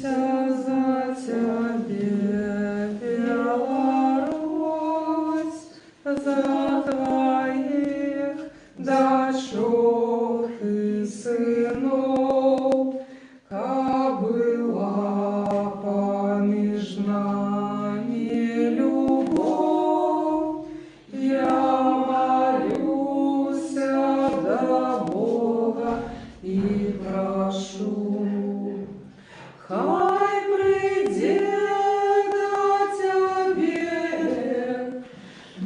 за Тебе, Беларусь, за Твоих дочок и сынов, была помеж нами любовь, я молюсь до Бога и прошу. Хай придет до Тебе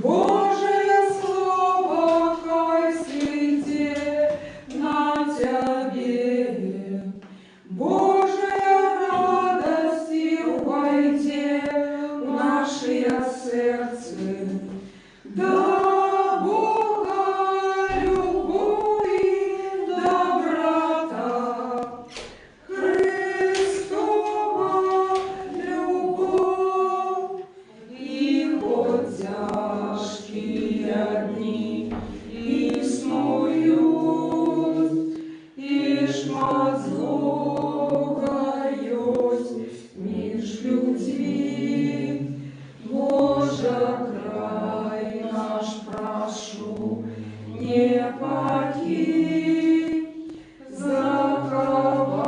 Божие Слово, хай сидит на Тебе Божия радость войде в наше сердце. Да Бога любовь и доброта, Христова любовь, и хоть тяжкие дни иснуют, и шмат злого есть меж людьми, Боже, край наш прошу, не покинь, заховай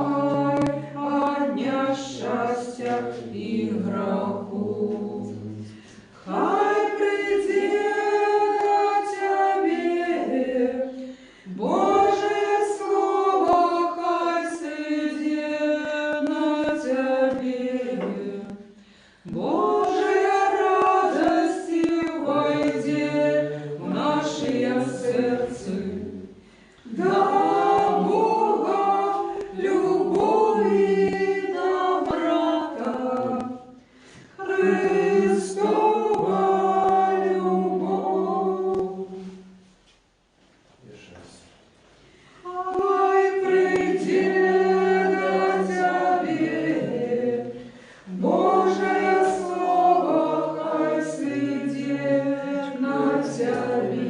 от несчастья и греху. Хай придет до Тебе Божие Слово, хай сидит на Тебе Божия радость войдет в наше сердце. Да Бога любовь и доброта, Христова любовь. Хай придет до Тебе Божие Слово, хай сидит на Тебе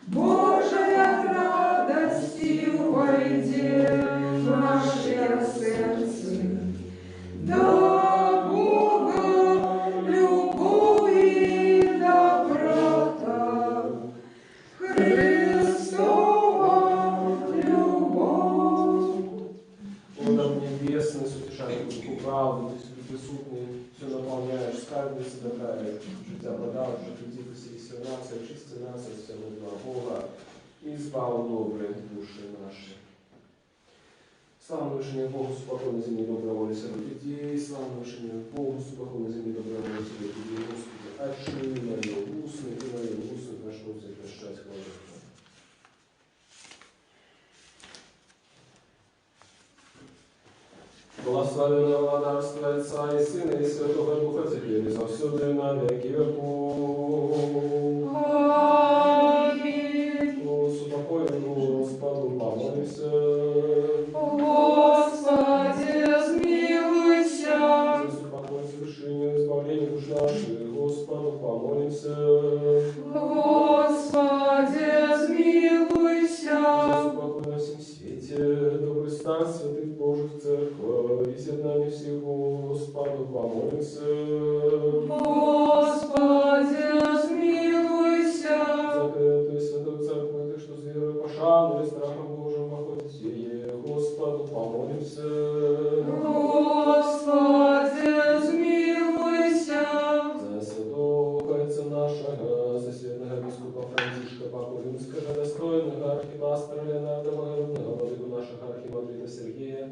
Божия радость войдет в наше сердце. Да Бога любовь и доброта, Христова любовь. О, нам небесный, сутешающий душу правды, Ты сюда присутний, все наполняешь, скарбницы добрая, життя продавши, тоді посійся нас, очисти нас от всього зла Бога, і збав добре душі наші. Слава вишеню Богу, спокою на землі доброволі серед людей, слава вишеню Богу, спокою на землі доброволі серед людей, Господи, очни мої усни і мої усни, прошу Тебя прощать, хвалу. Благословенного владарства Отца и Сына и Святого Духа, теперь и завсюду и на веки веков. Аминь. Упокоим Господу, помолимся. Господи, смилуйся. За упокой, совершение, избавление душ наших, Господу, помолимся. Господи, смилуйся. За упокой на всем свете, добрый стан святых Божьих церковь, и з'єднання всіх, Господу, помолимся. Господи, смилуйся. Закрытую святую церковь, ты, что с верой, пошану и страхом Божьим походит сие, Господу, помолимся. Господи, смилуйся. За святого Отца нашего, за святого епископа Францишка, Папу Римского, достойного архипастора Леонарда Богородного, владыку нашего архимандрита Сергея,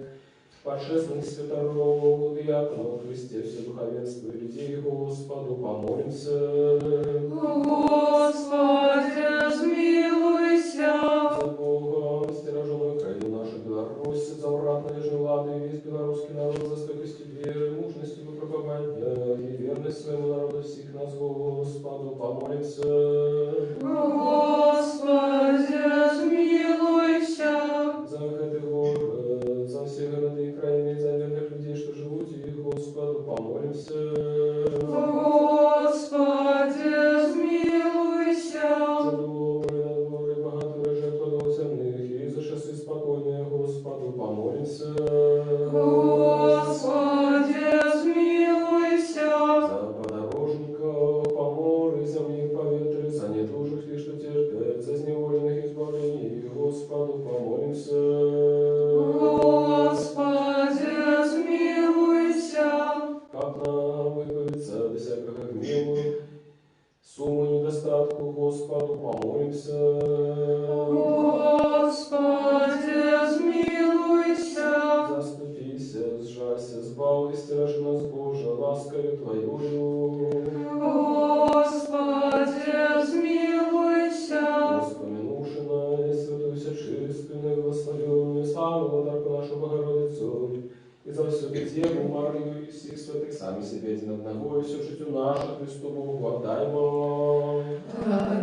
подшественных святоров, диаконов, Христе, все духовенство и людей, Господу, помолимся. Господи, смилуйся. За Бога, стираженную краю нашу Беларусь, за уратно лежный лады, и весь белорусский народ, за стойкостью веры, мужностью выпробования и верность своему народу всех нас, Господу, помолимся. Господи, смилуйся. За этих город, за все города и края, за верных людей, что живут, и Господу, помолимся. Господи, смилуйся. За добрые надворы, богатые жертвы земных, и за часы спокойные, Господу, помолимся. Господи, недостатку, Господу помолимся. Господи, смилуйся. Заступися, сжалься, збав, і стражи нас, Боже, ласкою Твоєю. Господи, смилуйся. Воспомянувши на святую всечистую, благословенную, славу Владарку нашу Богородицу, и за всю Деву Марию и всех святых, сами себе один одного, и все житию наше Христу Богу отдаймо.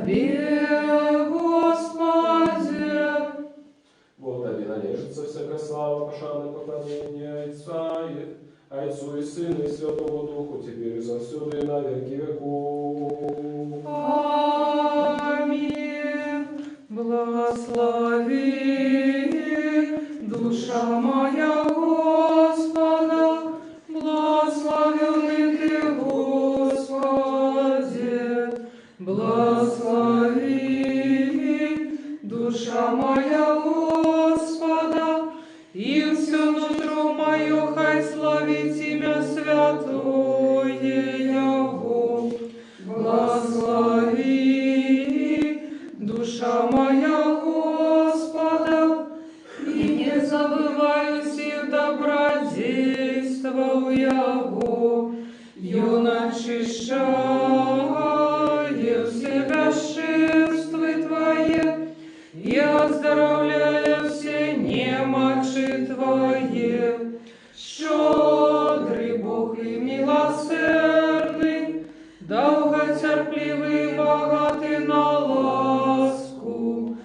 Тебе, Господи, Вот Тебе належится всякая слава, пошанное поклонение Отцу и Сыну и Святому Духу, теперь и завсюду и на веки веков. Аминь. Благослови душа моя Господа, благословенный Ты, Господи. Благослови душа моя Господа, и все нутро мое хай славит имя святое Его. Благослови душа моя Господа, и не забывай всех добродействов Его, и начищая все бесшествия Твои, и оздоровляя все немочи Твои. Щедрый Бог и милосердный, долготерпливый и богатый на ласку,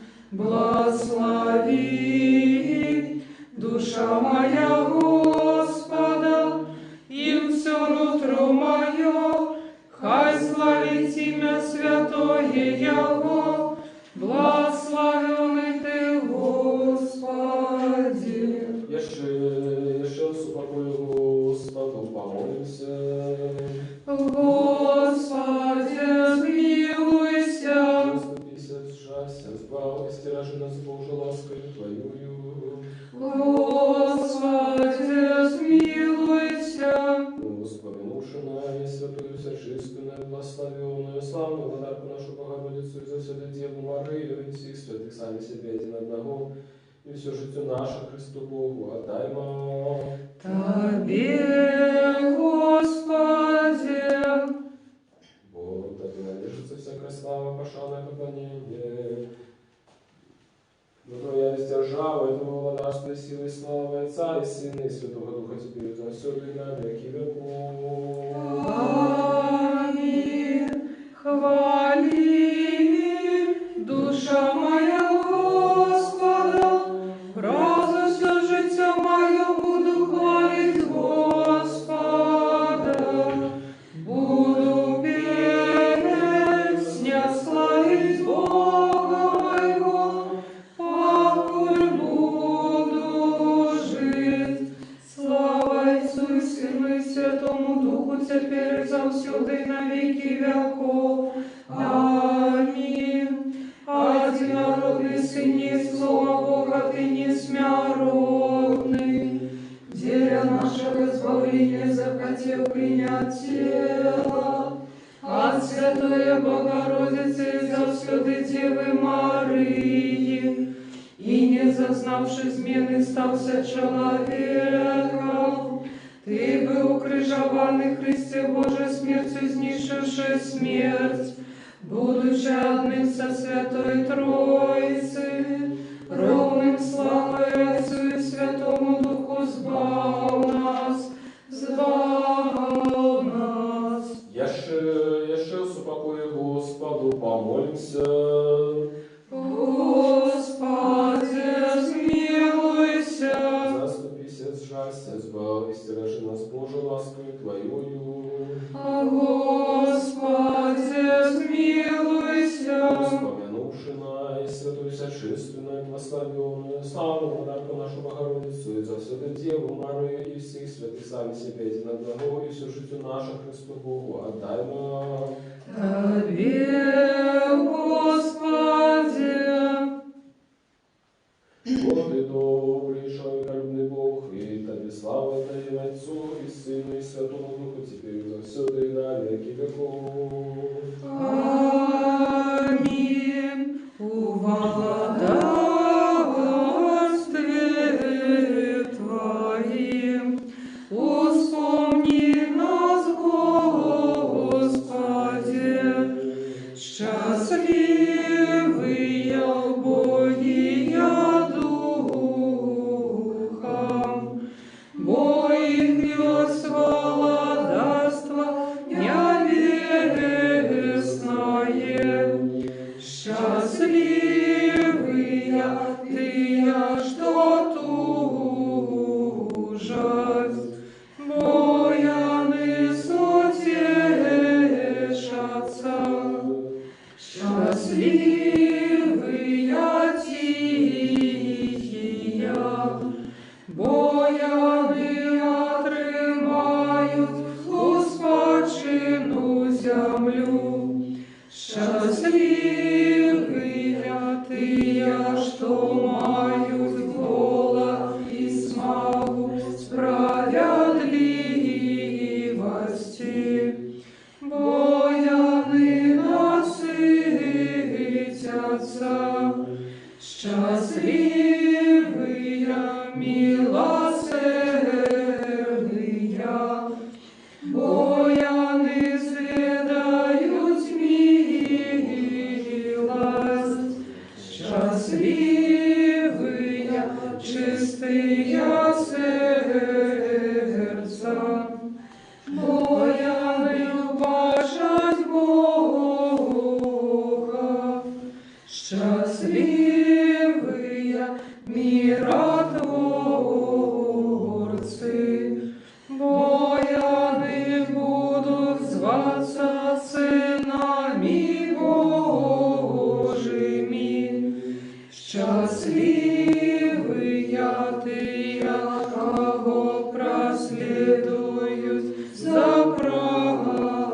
благослови душа моя Господа, и все нутро мое, хай славит имя святое Его, благословенный Ты, Господи. Еще упокою Господу помолимся. Господи, смилуйся. Заступися, сжалься, збав, и стиражи нас, Боже, ласкою Твоею. Господи, смилуйся. Воспомянувши на святую всечистую, благословенную, славную Владарку нашу Богородицу и за всю Деву Марию и всех святых, сами себе один одного, и все житию наше Христу Богу отдаймо. Тебе, Господи. Богу Тебе належится всякая слава, пошанное поклонение. Но Твоя издержава, и Твоего владарства, силы и славы Отца и Сына и Святого Духа теперь и завсюду и на веки веков. Аминь. Хвали, душа моя Господа, разу все життя моє буду хвалить Господа. Буду песня славить Бога моего, покуль буду жить. Слава Отцу и Сыну и Святому Духу, теперь и завсюду и на веки веков. Аминь. Одинородный Сын, есть Слово Бога, Ты несмяродный. Деля нашего избавления захотел принять тело от Святой Богородицы и завсюду Девы Марии, и не зазнавши измены стался человеком. Ты был укрыжованный Христе Божий смертью, изнищивший смерть, будучи одним со Святой Троицы, ровным славой Отцу и Святому Духу сбал нас, сбал нас. Еще упокою Господу помолимся. Господи, смилуйся. Заступися, сжалься, збав, и стиражи нас, Боже, ласкою Твоею. Господи, смилуйся. Воспомянувши на святую всечистую, благословенную, славную Владарку нашу Богородицу и за всюду Деву Марию и всех святых, сами себе один одного, и все житию наше Христу Богу отдаймо. Тебе, Господи. Господи добрый, человеколюбный Бог, и Тебе слава Тебе, Отцу и Сыну и Святому Духу, теперь и завсюду и на веки веков. Аминь. Счастливые убогие духом, бо их нес владарство небесное. Счастливые тыя, что тужат, бо яны сутешатся. Счастливые тихие, бо яны отрымают успадшину землю. Счастливые тыя, что мают голод и смагу справедливости, бо яны насытятся. Счастливые милосердные, бо яны зведают милость. Счастливые чистые сердца, бо яны убачать Бога. Счастливые миротворцы, бо яны будут зваться сынами Божьими. Счастливые тыя, кого проследуют за правду,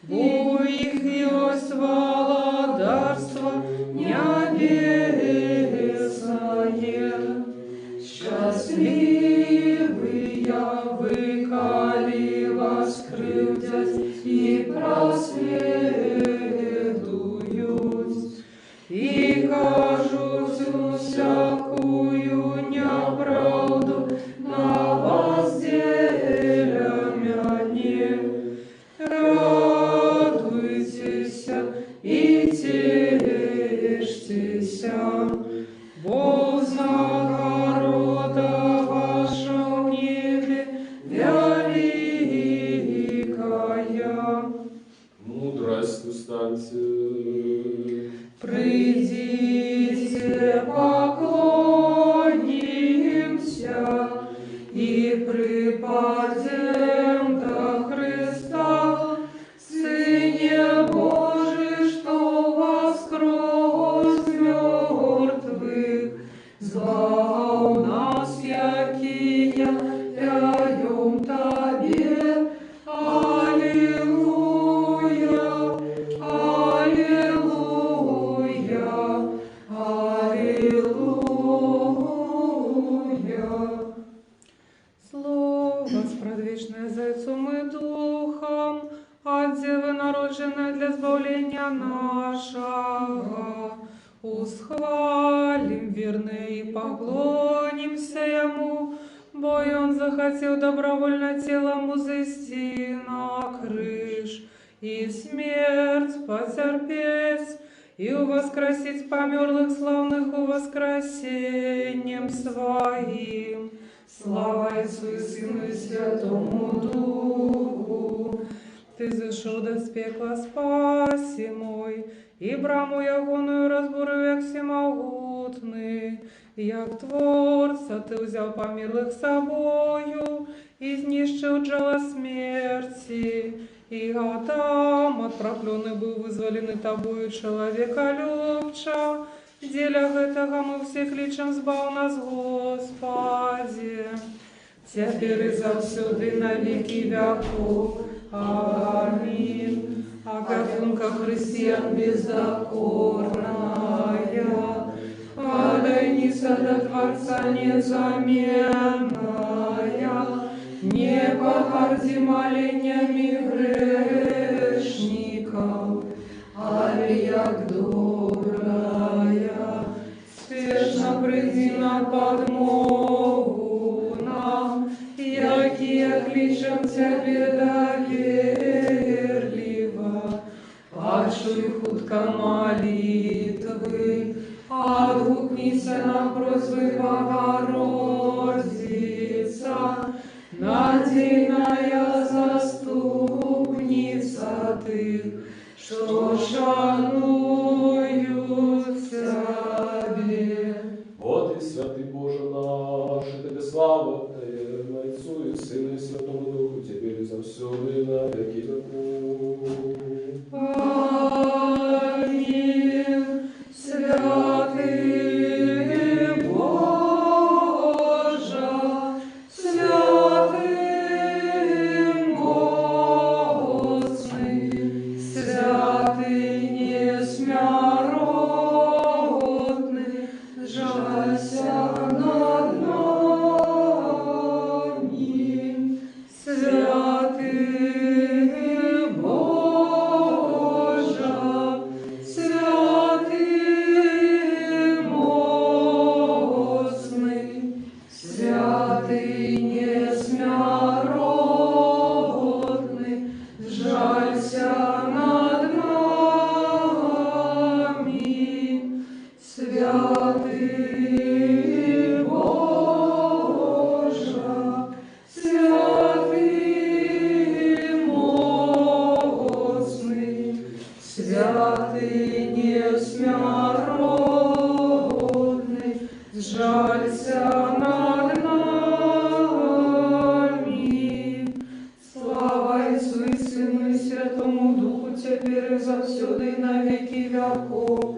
бо их есть владарство небесное. Счастливые вы, коли вас кривдят и проследуют, и кажут всякую неправду на вас делямяне. Радуйтесь и тешьтесь, бо нагорода ваша в небе великая. Мудрость устаньте. Придите, поклонимся и припадем до Христа, Сыне Божий, что воскрес мертвых. Слава нас, якие пяем Тебе. Аллилуйя, аллилуйя, аллилуйя. Слово спрадвечное Зайцом и Духом, от Девы народженной для избавления нашего. Усхвалим верны и поклонимся Ему, бо и Он захотел добровольно телом узести на крыж, и смерть потерпеть, и воскресить померлых славных воскресением Своим. Слава Отцу и Сыну и Святому Духу. Ты зашел до пекла, спаси мой, и браму ягоную разбуру век всемогутный. Як Творца ты взял померлых собою, и знищил джала смерти, и Адам от проклённый был вызволенный тобою человеколюбча. Деля гэтага мы все кличем збав нас, Господи. Теперь и завсюди на веки веков. Аминь. Агапенка христиан бездокорная, подойница до Творца незаменная, не погорди молениями грешников, але як добрая, спешно приди на подмогу нам, якие кличем Тебе доверливо. чуй хутка молитвы, отгукнися на просьбы Богородица, надійная заступница тих, що шанують Тебе. От і святий Боже наш, і Тебе слава Отцю і Сину і Святому Духу, Тебе і завсюди на віки веків. Амінь. Святий Боже, святий моцний, святий несмяротний, жалься над нами. Святий Боже, святий моцний, святий несмяротний, жалься над нами. Святий Боже, святий моцний, святий несмяротний, жалься над нами. Слава Отцу и Сыну и Святому Духу, теперь и завсюду и на веки веков.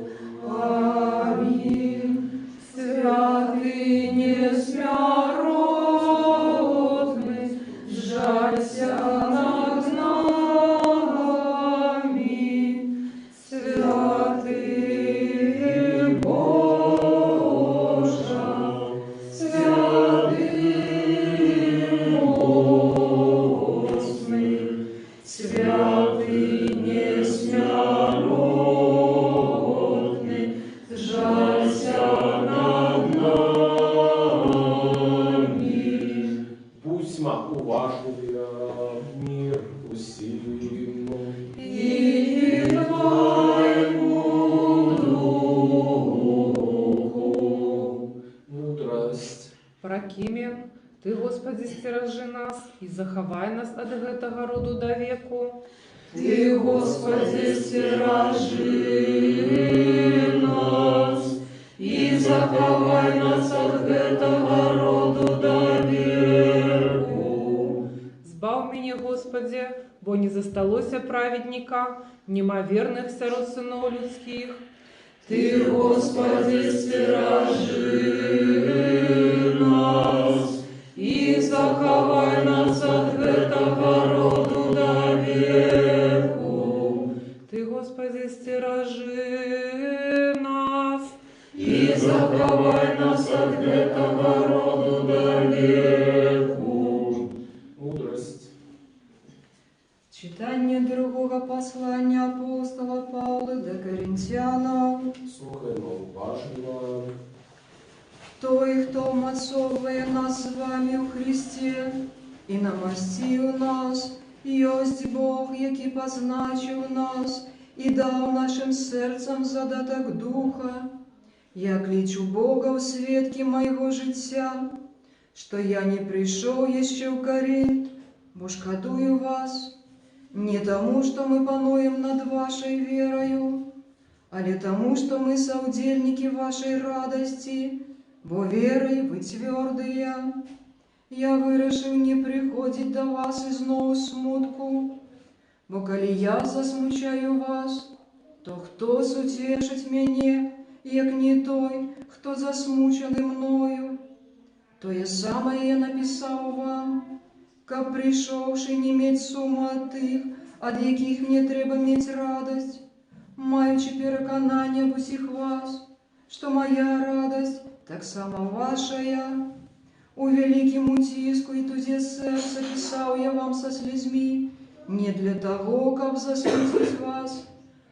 Аминь. Святый несмяротный, жалься над нами. Святый Боже, святый моцный, святый несмяротный, жалься над нами. Будьмо уважливі, мир усім. И Твоему Духу. Мудрость. Прокимен, Ты, Господи, стережи нас и заховай нас от гэтага роду до веку. Ты, Господи, стережи нас и заховай нас от гэтага роду до веку. Збав меня, Господи, бо не засталося праведника, нема верных сярод сынов людских. Ты, Господи, стережи нас и заховай нас от гэтага роду до веку. Ты, Господи, стережи нас и заховай нас от гэтага роду до веку. Мудрость. Читання другого послання апостола Павла до Коринтянам. Слухаймо уважливо. Той, хто вмацовує нас з вами у Христі і намастив нас, єсть Бог, який позначив нас і дав нашим серцям задаток Духа. Я кличу Бога у свідки моєго життя, що я не прийшов ще в Коринт, бо шкодую вас, не тому, что мы пануем над вашей верою, але тому, что мы соудельники вашей радости, бо верой вы твердые. Я вирішив не приходить до вас із нову смутку, бо коли я засмучаю вас, то хто утешить мене, як не той, хто засмучений мною? То я саме я написав вам, как прийшовши не мець суму от тих, от яких мне треба мець радость, маючи переконання об усіх вас, что моя радость так само вашая. У великим утиску и тузе сердца писал я вам со слезьми, не для того, как засмутить вас,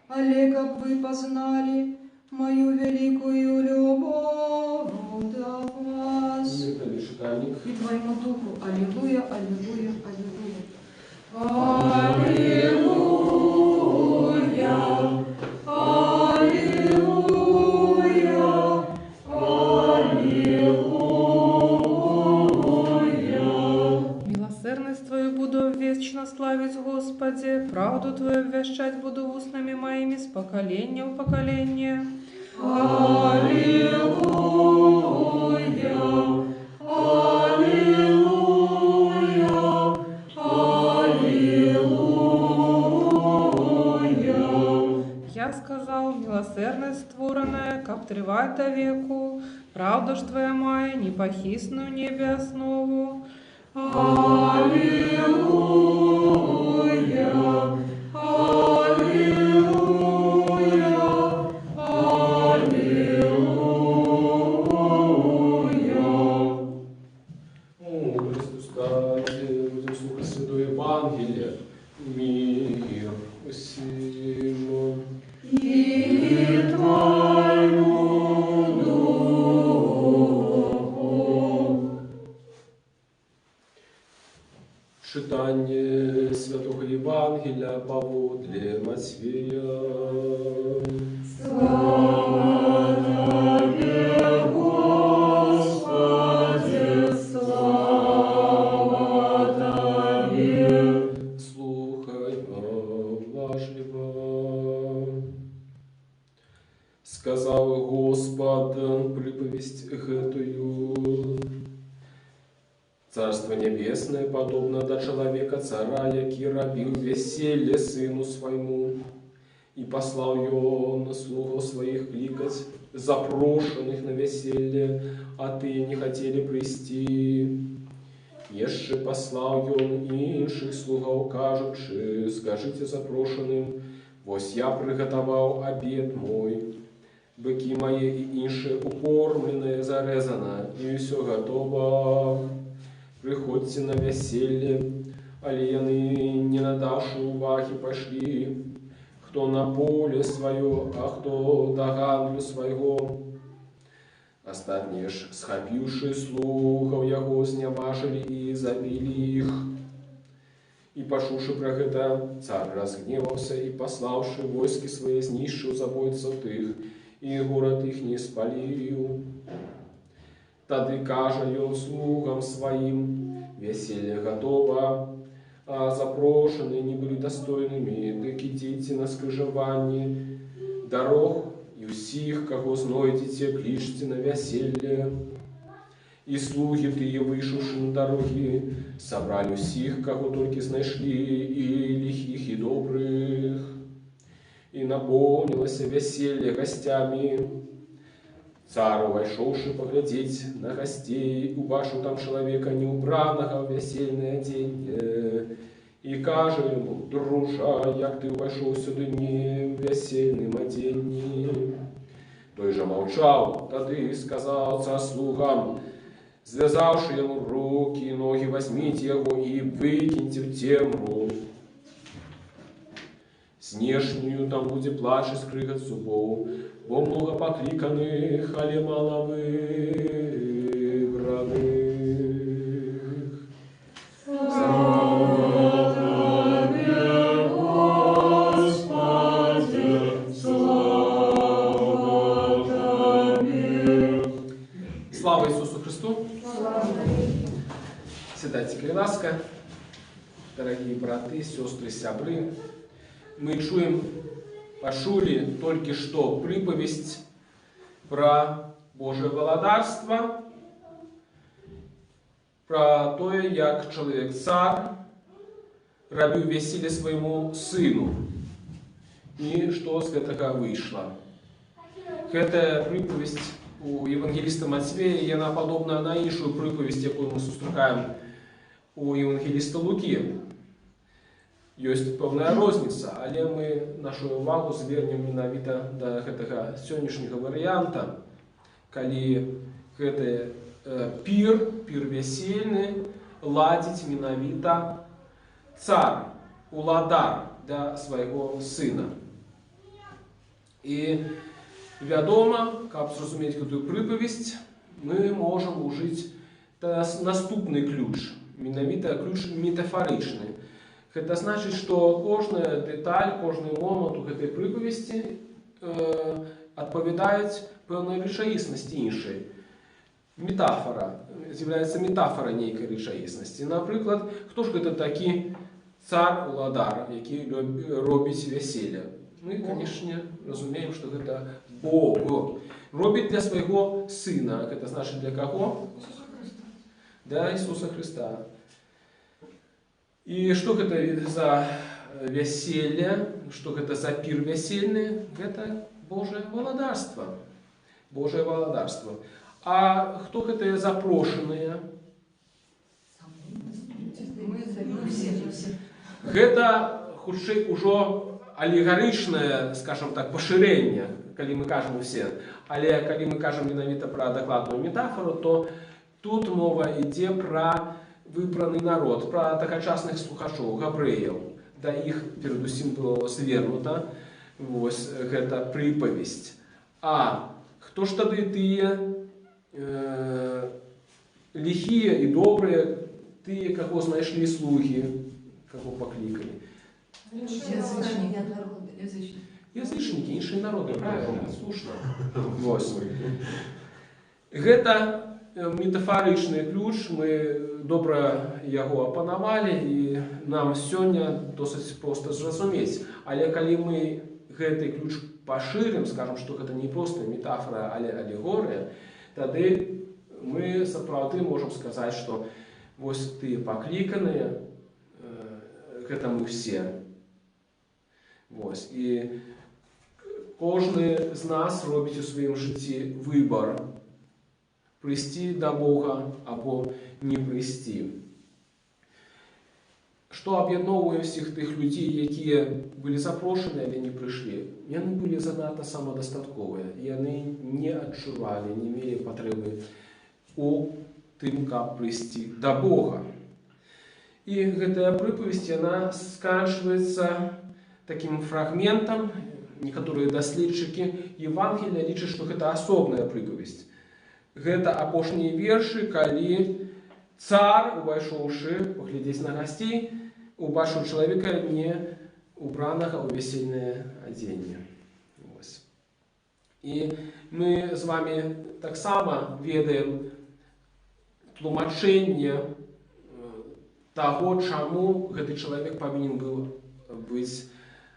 але как вы познали мою великую любовь до вас. И Твоему Духу. Аллилуйя, аллилуйя, аллилуйя. Аллилуйя. величать буду устными моими с поколения в поколение. Аллилуйя, аллилуйя, аллилуйя. Я сказал, милосердность створенная, как тревать до веку, правда ж твоя моя, не похисну небе основу. Аллилуйя, аллилуйя, аллилуйя. Мудрость устали, будем слухать Святое Евангелие. Мир всему. И твоему духу. Читание Святого Евангелия поводле Матфея. Слава Тебе, Господи, слава Тебе. Слухаймо важливо. Сказав Господь приповесть гэтую. Царство Небесное подобно до человека цара, який робил веселье сыну своему, и послал он слугов своих кликать запрошенных на веселье, а ты не хотели прийти. Еще послал он інших слугов, кажучи, скажите запрошенным, вось я приготовал обед мой, быки мои и іншие укормленные зарезано, и все готово. Приходьте на веселье, але яны, не надавши уваги, пошли, кто на поле свое, а кто до гандлю своего. Остатние ж, схопившие слухов яго, зняважили и забили их. И пошувши про гэта, царь разгневался и, пославши войски свои, знищил забойцев их, и город их не спалил. Тады каже ён слугам своим, веселье готово, а запрошенные не были достойными, дык ідите на скрижевание дорог, и усих, кого знойдете, кличьте на веселье. И слуги тые, вышедшие на дороги, собрали усих, кого только знайшли, и лихих, и добрых. И наполнилось веселье гостями. Царь, вошедший поглядеть на гостей, убачил там человека неубранного в весельное оденье. И каже ему, дружа, як ты вошел сюда не в весельном оденье. Той же молчал, тады сказал царь слугам, связавши ему руки и ноги, возьмите его и выкиньте в темру. Снешнюю там будет плач и скрыгот зубов, бо много покликанных, але мало выбранных. Слава Тебе, Господи, слава Тебе. Слава Иисусу Христу! Сідайте, ласка, дорогие браты, сестры, сябры. Мы почули только что приповесть про Божие володарство, про то, як человек-царь робил веселье своему сыну. И что с этого вышло. Эта приповесть у евангелиста Матвея, она подобна на іншую приповесть, яку мы сустракаем у евангелиста Луки. Есть певная розница, але мы нашу увагу звернем менавіта до гэтага сённяшняга варыянта, калі гэты пир весельны ладзіць менавіта царь, уладар для свайго сына. І вядома, каб зразумець гэтую прыпавесць, мы можам ужыць наступны ключ, менавіта ключ метафарычны. Гэта значыць, што кожная дэталь, кожны момант у гэтай прыпавесці адпавядаюць пэўнай рэчаіснасці іншай. Метафора, з'яўляецца метафора нейкай рэчаіснасці. Напрыклад, хто ж гэта такі цар Уладар, який робить весілля. Ми, звісно, розуміємо, що це Бог. Робить для свого сина. Це значить для кого? Для Ісуса Христа. И что это за веселье, что это за пир весельный? Это Божие володарство. Божие володарство. А кто это запрошенные? Это хутчэй ужо алегарычнае, скажем так, пашырэнне, калі мы кажам усе. Але калі мы кажам менавіта пра дакладную метафору, то тут мова ідзе пра выбраны народ, пра тагачасных слухачоў, габрэяў. Да іх перадусім было звернута вось гэта прыпавесць. А хто ж тады тыя ліхія і добрыя, тыя, каго знайшлі слугі, каго паклікалі? Язычнікі, іншыя народы, правильно, слушна. Вось. Гэта метафарычны ключ, мы добра яго апанавалі, і нам сёння досыць проста зразумець. Але калі мы гэты ключ пашырым, скажам, што гэта не проста метафора, але алегорыя, тады мы сапраўды можам сказаць, што вось тыя пакліканыя, гэта мы ўсе. Вось. І кожны з нас робіць у сваім жыцці выбар прыйсці да Бога або не прыйсці. Што аб'ядноўвае ўсіх тых людзей, якія былі запрошаны, але не прыйшлі? Яны былі занадта самадастатковыя. Яны не адчувалі, не мелі патрэбы у тым, каб прыйсці да Бога. І гэтая прыпавесць, яна сканчваецца такім фрагментам. Некаторыя даследчыкі Евангелія лічаць, што гэта асобная прыпавесць. Гэта апошнія вершы, калі цар, увайшоўшы паглядзець на гасцей, убачыў чалавека не убранага ў весельнае адзенне. І мы з вами таксама ведаем тлумачэнне таго, чаму гэты чалавек павінен быў быць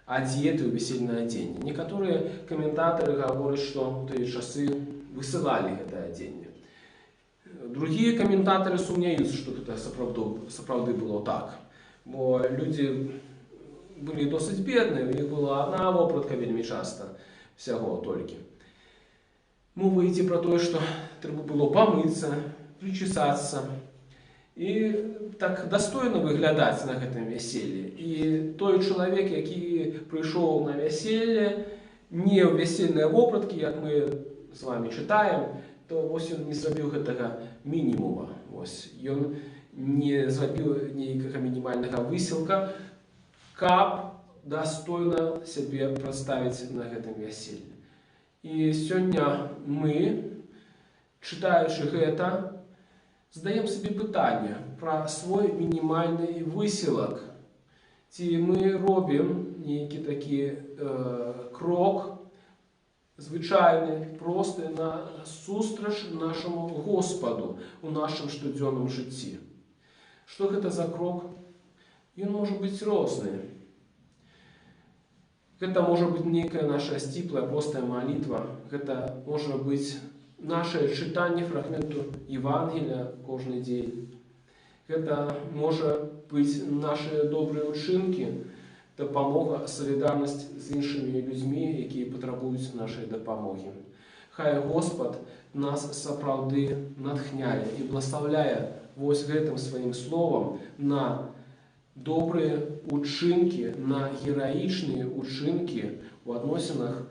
адзеты ў весельнае адзенне. Некаторыя каментатары гавораць, што ў тыя часы высылалі гэта адзенне. Другія каментатары сумняюцца, што гэта сапраўды было так. Бо людзі былі досыць бедныя, у іх была адна вопратка вельмі часта, всяго толькі. Мова ідзе пра тое, што трэба было памыцца, прычесацца і так дастойна выглядаць на гэтым вяселлі. І той чалавек, які прыйшоў на вяселле, не ў вясельныя вопраткі, як мы з вами чытаем, то вось ён не зрабіў гэтага мінімума. Ён не зрабіў нейкага мінімальнага высілка, каб дастойна сябе прадставіць на гэтым вяселлі. І сёння мы, чытаючы гэта, задаем сабе пытанне пра свой мінімальны высілак. Ці мы робім нейкі такі крок звычайны, просты на сустрач нашаму Господу у нашым штодзённым жыцці. Што гэта за крок? Ён можа быць розны. Гэта можа быць нейкая наша сціплая, простая малітва. Гэта можа быць наше чытанне фрагменту Евангелія кожны дзень. Гэта можа быць нашы добрыя ўчынкі, дапамога, салідарнасць з іншымі людзьмі, якія патрабуюць нашай дапамогі. Хай Господ нас сапраўды натхняе і бласлаўляе вось гэтым сваім словам на добрыя ўчынкі, на гераічныя ўчынкі ў адносінах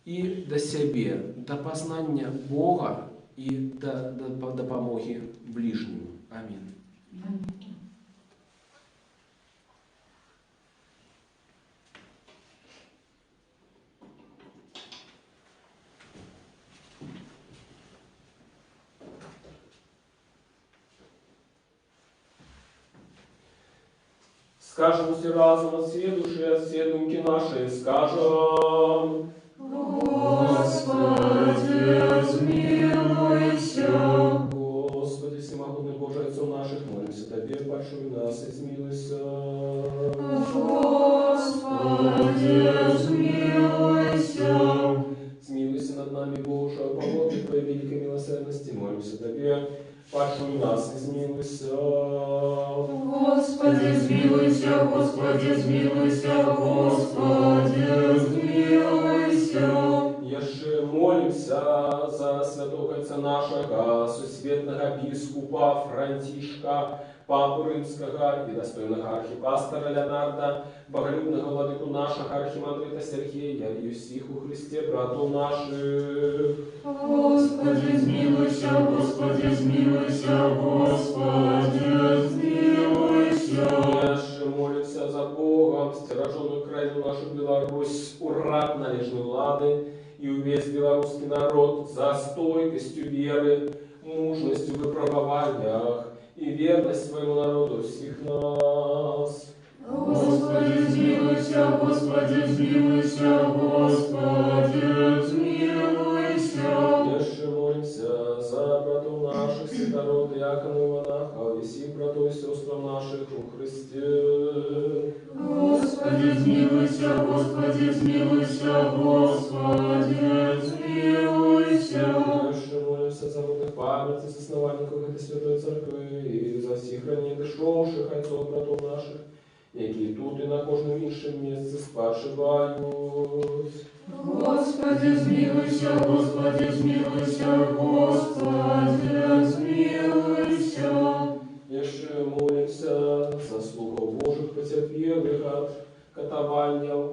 і да сябе, да пазнання Бога і да дапамогі бліжнім. Амінь. Скажем все разом от всей души, от всей думки нашей, скажем: Господи, смилуйся. Господи, всемогутный Боже, Отцу наших, молимся Тебе, почуй нас и смилуйся. молимся Тебе, пошли нас и змилуйся. Господи, змилуйся, Господи, змилуйся, Господи, змилуйся. Jeszcze молимся за святого Отца нашего, сусветного бискупа Франтишка, Папу Римского и достойного архипастора Леонарда, боголюбного владыку нашего архимандрита Сергея и всех у Христе братов наших. Господи, змилуйся, Господи, змилуйся, Господи, змилуйся. Jeszcze молимся за Богом, стираженную крайнюю нашу Беларусь, урад належной влады и весь белорусский народ за стойкостью веры, мужностью в выпробованиях и верность своему народу всех нас. Господи, змилуйся, Господи, змилуйся, Господи, змилуйся. Еще молимся за братов наших, святород, диаконов и монахов, и всех братов и сестр наших у Христе. Господи, змилуйся, Господи, змилуйся, Господи, змилуйся. Еще молимся за родных памяти, за основальников этой святой церкви, и за всех ранее дошедших отцов братов наших, які тут і на кожному іншому місці спочивають. Господи, змилуйся, Господи, змилуйся, Господи, змилуйся. Еще молимся за слугов Божих потерпелых от катований,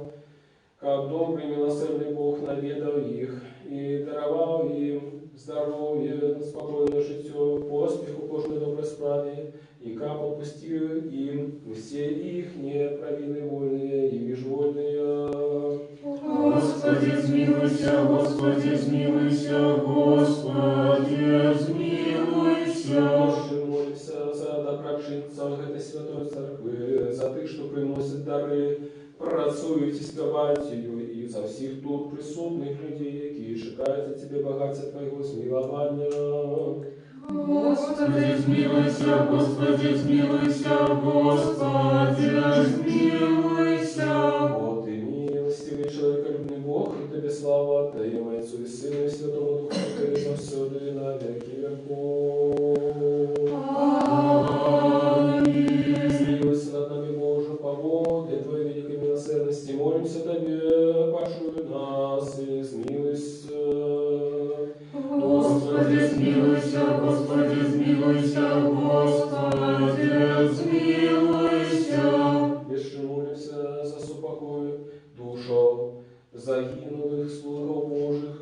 как добрый милосердный Бог наведал их и даровал им здоровье, спокойное житье, поспеху кожной доброй справе, и как отпустил им все их неправильные вольные и межвольные. Господи, змилуйся, Господи, змилуйся, Господи, змилуйся. Еще молимся за доброчинцев этой святой церкви, за тых, что приносят дары, працують і співають її, і за всіх тут присутних людей, які чекають за тебе багаття Твоєго змилування. Господи, змилуйся, Господи, змилуйся, Господи, змилуйся. Вот и милостивый человеколюбный Бог, и Тебе слава, Твоему Отцу и Сыну и Святому Духу, Теперь и завсёды и на веки веков. Аминь. Смилуйся над нами, Боже, по воле Твоей великой милосердности, молимся Тебе, пошуй нас и змилуйся. Господи, змилуйся, Господи, змилуйся, Господи, змилуйся. Еще молимся за супокой душу загинулих слугов Божих,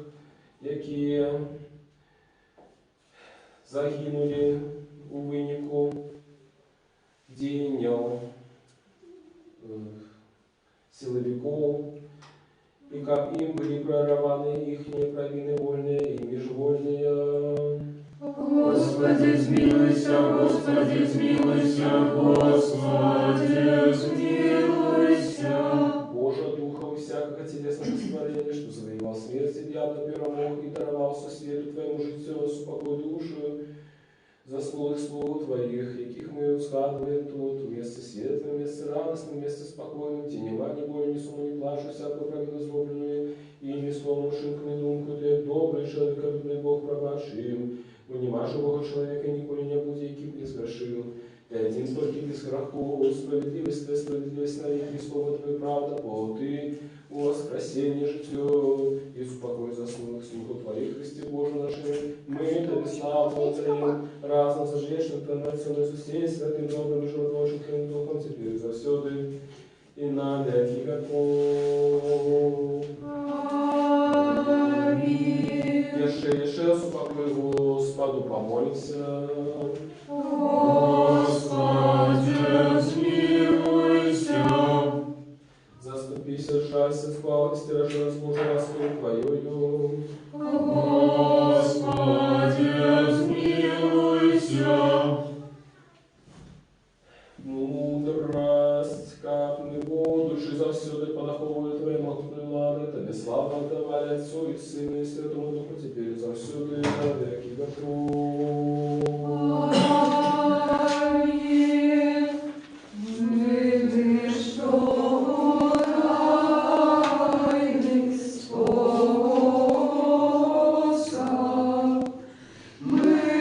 які загинули у виніку діяння силовиков, и как им были прорваны их провины вольные и межвольные. Господи, змилуйся, Господи, змилуйся, Господи, змилуйся. Боже, Духа всякого телесного створения, что завоевал смерть и дьявола перемог и даровал со свету Твоему житию, спокой душу, заслуг слуг Твоих, яких мы ускладываем тут, вместе светлым, вместе радостным, вместе спокойным, те нема, ни боли, ни суму, ни плачу, всякую провину зробленную, и ни словом шинку, ни думку, Ты добрый человеколюбный Бог пробачим, бо нема живого человека николи не буде, який б не сгрешил. Ты один только без греху, справедливость Твоя, справедливость навеки, слово Твое правда, бо Ты воскресение житье, и упокой заслуг слугу Твоих, Христе Боже нашим. Мы Тебе славу отдаем, разом зажечным традиционным Иисусе, святым добрым и животворчим Твоим Духом, теперь завсёды и на веки веков. Аминь. Еще упокой Господу помолимся. Господи, смилуйся. Заступися, жалься, слава, стиражи нас, Боже, ласкою Твоею. Господи, смилуйся. Мудрость, капни будучи завсёды подоховую Твоей могутной лады, Тебе слава отдавали Отцу и Сыну и Святому Духу, теперь и завсёды и на веки веков. Аминь. Мы что тайный способ, мы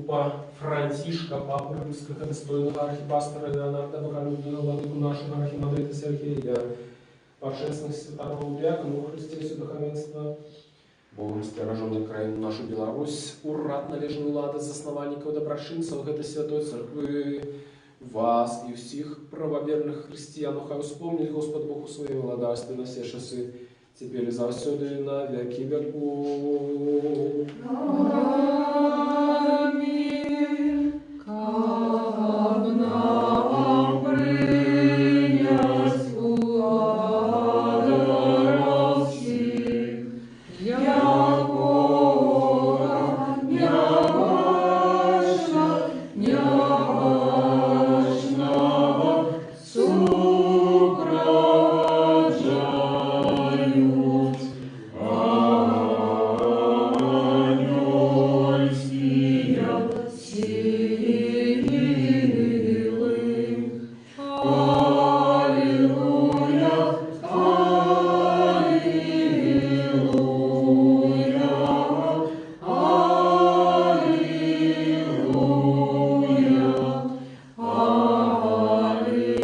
епископа Францішка, папу римського достойного архіпастора Леонарда Богородного, владику нашого архімандрита Сергія, почесних святого діакону Христі духовенства, Богом стережений країну нашу Білорусь, урад належної влади засновальників доброчинців этой святой церкви, вас и всех правоверных христиан, хай вспомнит Господь Бог у своей владарстве на все часы, теперь и завсюду и на веки веков. Аминь. Как нам принять владара всех, якого няшного супровождают ангельские силы. Аллилуйя, аллилуйя, аллилуйя,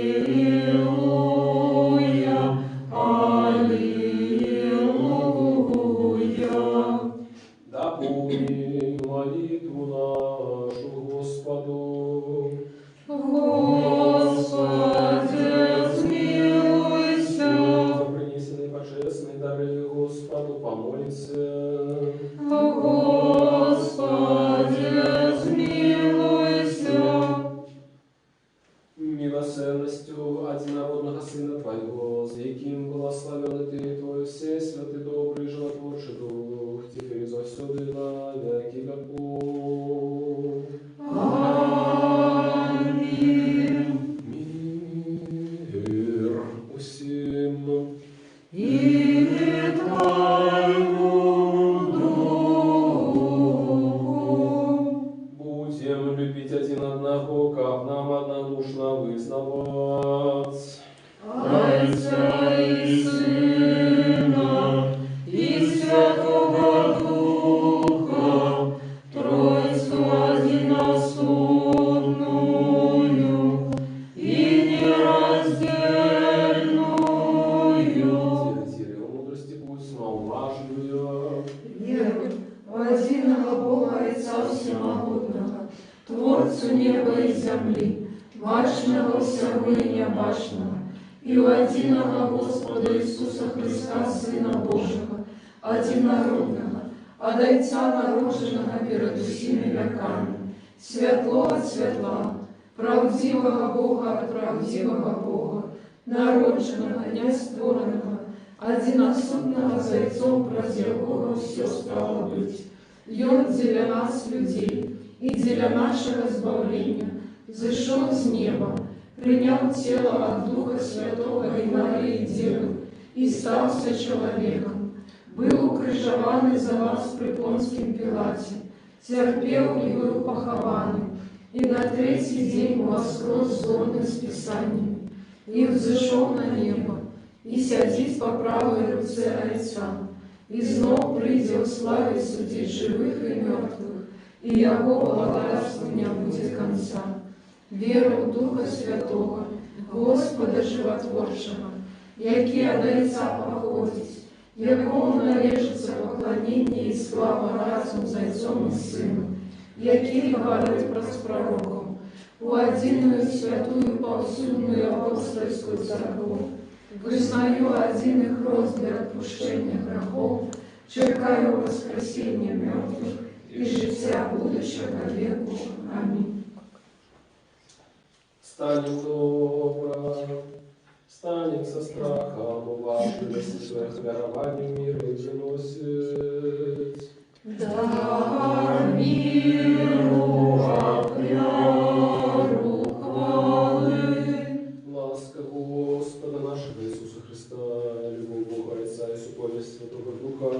аллилуйя, аллилуйя. Да помни молитву нашу Господу. Господи, смилуйся. За принесенные почестные дары Господу помолимся. Господи, смилуйся. Милосердностью одинородного Сына Твоего, за яким благословен Ты, Твой все святый, добрый, животворчий Дух, теперь и завсюду и на веки веков. Аминь. Мир усім. И Твоему Духу. Будем любить один одного, как нам однодушно вызнавать. Отца и Сына, и Святого Духа, Троицу одиносудную и нераздельную. Тире мудрости путь маловажную. Верую в единого Бога Отца Всемогутного, Творцу неба и земли, башного всего и небашного, и у единого Господа Иисуса Христа, Сына Божьего, одинородного, от Отца народженного перед усими веками, светло от светла, правдивого Бога от правдивого Бога, народженного, нестворенного, одиносудного зайцом, праз якого все стало быть. И Он для нас, людей, и для нашего избавления, зашел с неба, принял тело от Духа Святого и Марии Девы, и стался человеком, был укрыжован за вас при Понским Пилате, терпел и был похован, и на третий день воскрес злобно с Писаниями, и взошел на небо, и сядет по правой руце Отца, и знов придет в славе судить живых и мертвых, и Его благодарству не будет конца. Веру в Духа Святого, Господа Животворчего, який от Отца походит, якому належится поклонение и слава разум за Отцом и Сыном, який говорит праз пророком, у одиную святую повсюдную апостольскую церковь, вызнаю один их рост для отпущения грехов, черкаю воскресение мертвых и життя будущего веку. Аминь. Станем добро, станем со страхом, уваживости своих верований мира и приносить. Да миру окряру хвалы. Ласка Господа нашего Иисуса Христа, любовь Бога Отца и супольность Святого Духа,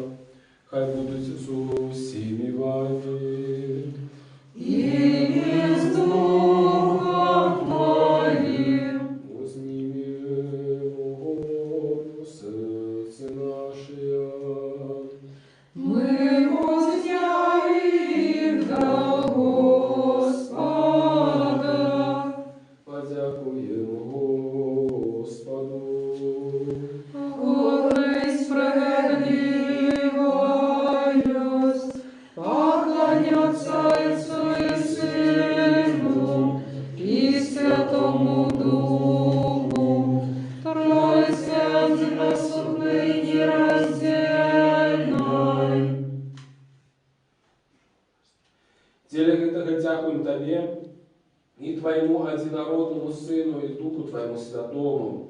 хай будут с усими вами. И с Духом Твоим. Возьмем сердце наше. Мы воздяли к Господу. щедро дякуем Тебе и Твоему одинородному Сыну и Духу Твоему Святому.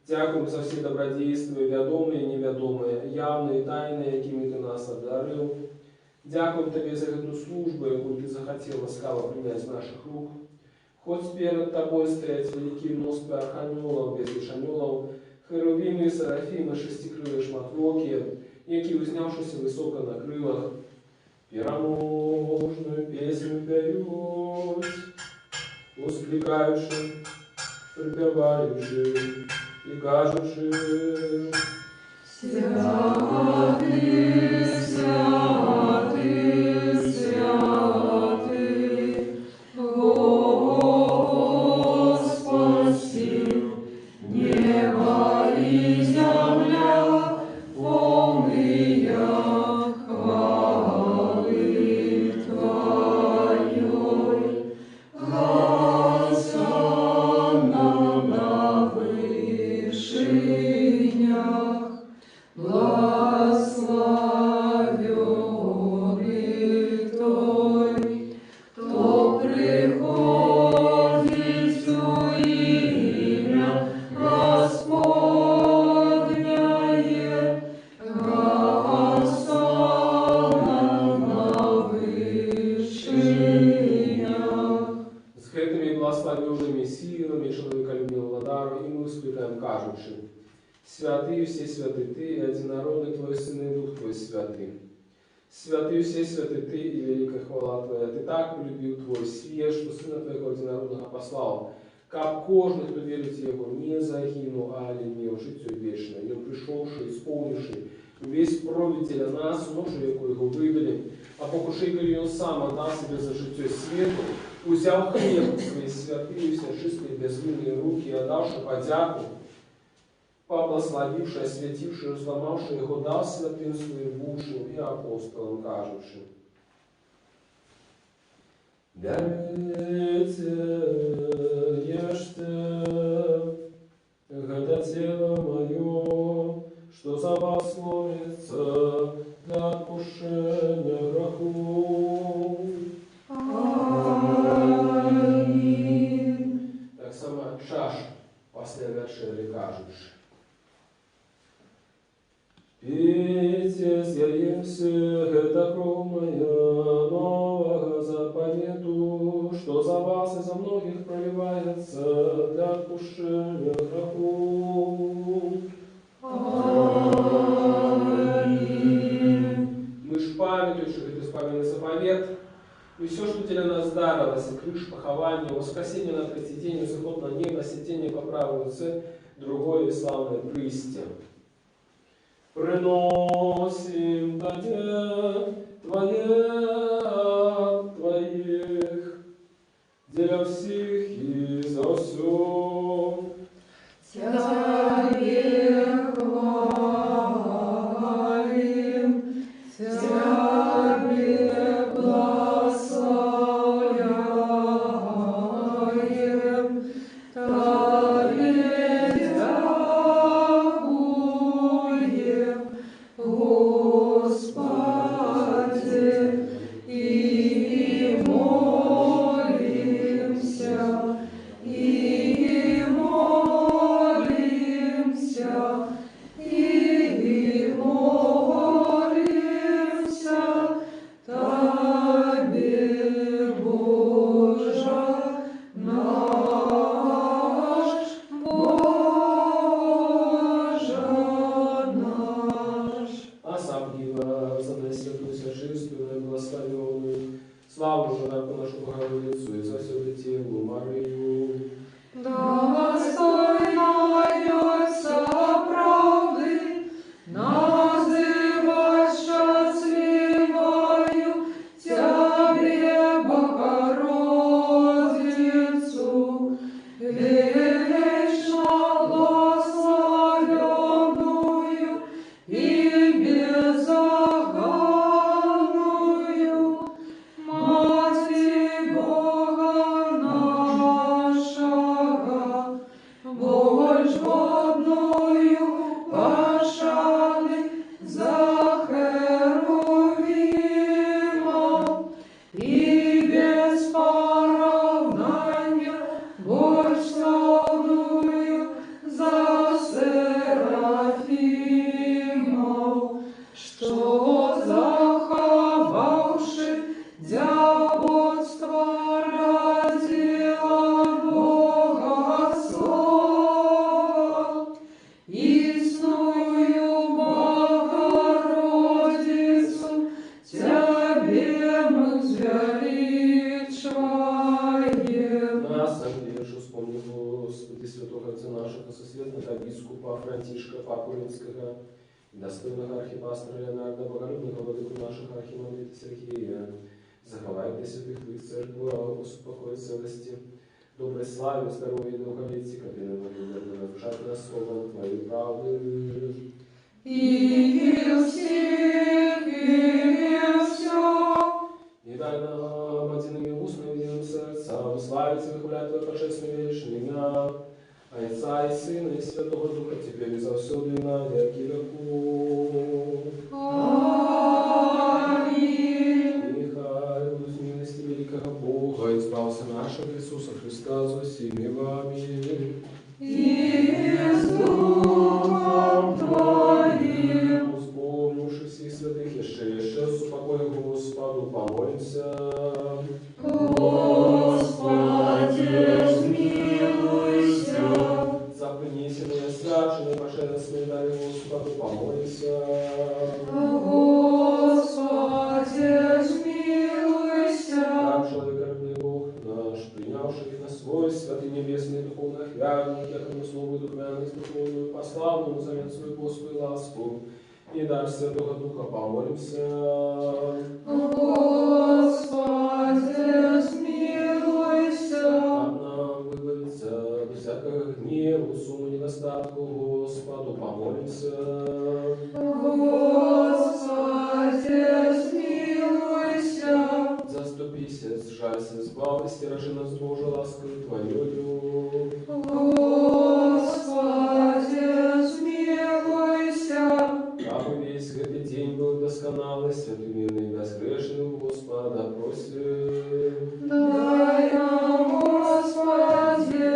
Дякуем за все добродействия, вядомые и невядомые, явные и тайные, якими Ты нас одарил. Дякуем Тебе за эту службу, яку Ты захотел ласкаво принять из наших рук. Хоть перед Тобой стоять великие множество архангелов, безлиш анgelов, херувимы, серафимы, шестикрылые шматвоки, які, узнявшися високо на крилах, піраможную песню п'ють, ускликаючи, припеваючи і кажучи: Святий, святий, святий, Господь сил, небо и земля, полные хвалы Твоей. Хосанна на вышинях, благословенный Той, кто приходит в имя Господняє. Хосанна на вышинях. С гэтымі благословенными силами человеколюбного владару и мы ускликаем, кажучи: святый все святы Ты, и одинородный Твой Сын и Дух Твой Святый. Святый все святы Ты, и великая хвала Твоя. Ты так полюбил Твой свет, что Сына Твоего одинородного послал, как кожный, кто верит в Его, не загинул, а имел життя вечное. И Он пришедший, исполнивший весь правителя нас, ножу, яку Его вывели, а покушай, Он сам отдал себе за життя свету, узял хлеб свои святые, все чистые, безвинные руки, и отдавши подяку, поблагословивши, освятивши, разломавши Его, дал святым своим учням и апостолам, кажучи: берите, ешьте, это тело мое, что за вас ломится для отпущения грехов. Аминь. Так сама чаша после вечери кажучи: пейте, з'їмся, это кровь моя нового заповету, что за вас и за многих проливается для отпущения грехов. Аминь. Мы ж памятуем, что это исповедный заповет, и все, что для нас дарилось, и крыш, похование, воскресение на третий день, заход на небо, сидение по правой руце, другое и славное присте. Приносим Тебе Твоих, для всех и за все. Тебе хвалим, Тебе благословляем, Тебе дякуем, Господи, и молимся пресветлого бискупа Франтишка Папу Римского, достойного архипастора Леонарда, боголюбного владыку наших архимандрита Сергея, заховай для святых твоих церкву, успокой целости, доброй славе, здоровья и долголетия, как и на верно разрушать нас словом Твоей правды. И всех, и все. И дай нам один и устным видом сердца, славить и выхвалять Твое божественное вечное имя, Отца и Сына и Святого Духа, теперь и завсюду и на веки веков. Аминь. Нехай будут милости великого Бога, избавься нашего Иисуса Христа, за всеми вами. И с Духом Твоим. Вспомнивши всех святых, еще с упокой Господу, помолимся. Господи, смилуйся. За принесенные страшные пожертвования дали Господу, помолимся. Господи, смилуйся. Как человекородный Бог наш, принявший их на свой святый небесный духовный храм, якому слову духовенность духовную, пославную взамен свою Божскую ласку, и дар Святого Духа, помолимся. Господи, смилуйся. Как нам выбавиться от всякого гневу, сумму недостатку, Господу, помолимся. Господи, смилуйся. Заступись, сжалься, избавься, стиражи нас Божию ласкою Твоею. Господи, смилуйся. Дабы весь этот день был досконалый, святый, мирный, безгрешный, Господа просим. Дай нам, Господи.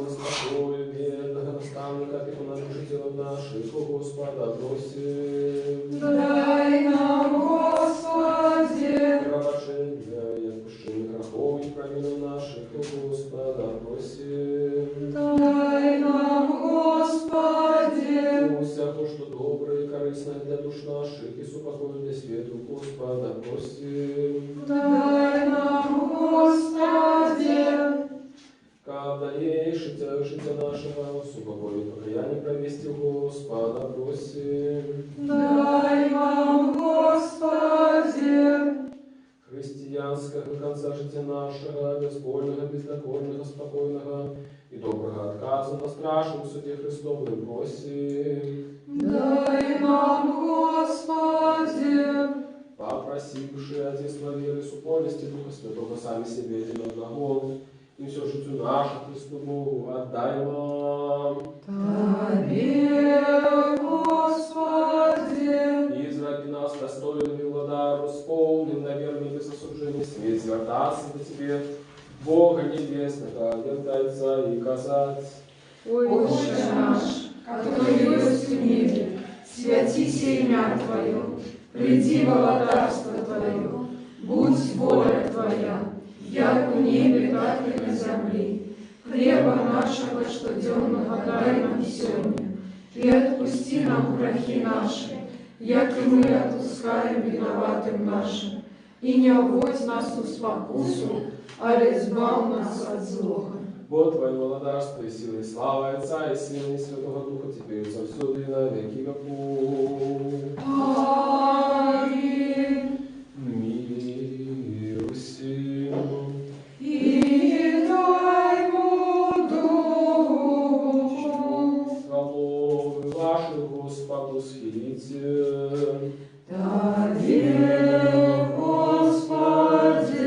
Спокою, бедного наставника, опекуна служителей наших, Господа просим. Дай нам, Господи. Пробачения и отпущения грехов и провин наших, Господа просим. Дай нам, Господи. Всяко, что доброе и корыстное для душ наших, и супокою для свету, Господа просим. Дай нам, Господи. Как дальнейшее життя нашего, супокою и покаяние провести, Господа просим. Дай нам, Господи. Христианского конца життя нашего, безбольного, бездокорного, спокойного и доброго отказа на страшном суде Христовым просим. Дай нам, Господи. Попросивши одинство веры, супольности Духа Святого, сами себе один одного, и все житию наше Христу Богу отдай вам. Тебе, Господи. И изради нас достойными владару, с полным, наверное, без осуждения сместь звертаться до Тебе, Бога Небесного, Отца и казать. Отче наш, который есть в небе, святися имя Твое, приди во владарство Твое, будь воля Твоя, як в небе, так и на земле. Хлеба нашего, что дневного, дай нам сегодня, и отпусти нам грехи наши, як и мы отпускаем виноватым нашим. И не вводь нас в спокусу, а избавь нас от злого. Вот Твое владарство и сила, и слава Отца, и Сына, и Святого Духа, теперь и завсюду, и на веки веков. Аминь. Миру всем. И Твоему Духу. Головы ваши Господу схилите. Тебе, Господи.